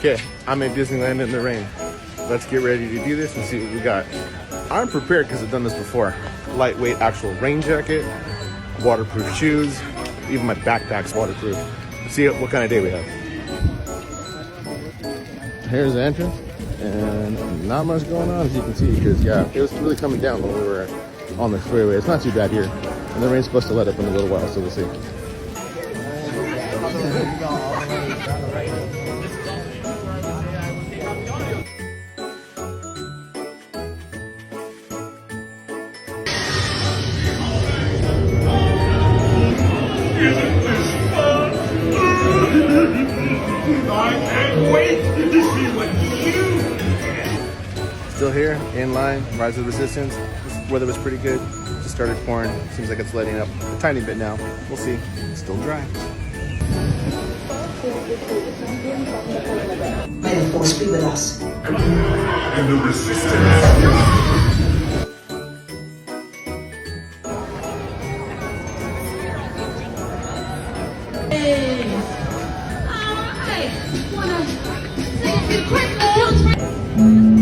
Okay, I'm at Disneyland in the rain. Let's get ready to do this and see what we got. I'm prepared because I've done this before. Lightweight actual rain jacket, waterproof shoes, even my backpack's waterproof. Let's see what kind of day we have. Here's the entrance, and not much going on as you can see because yeah, it was really coming down when we were on the freeway. It's not too bad here, and the rain's supposed to let up in a little while, so we'll see. Isn't this fun? I can't wait to see what you can. Still here, in line, Rise of the Resistance. This weather was pretty good. Just started pouring. Seems like it's letting up a tiny bit now. We'll see. It's still dry. May the force be with us. And the resistance. I wanna say a few quick words.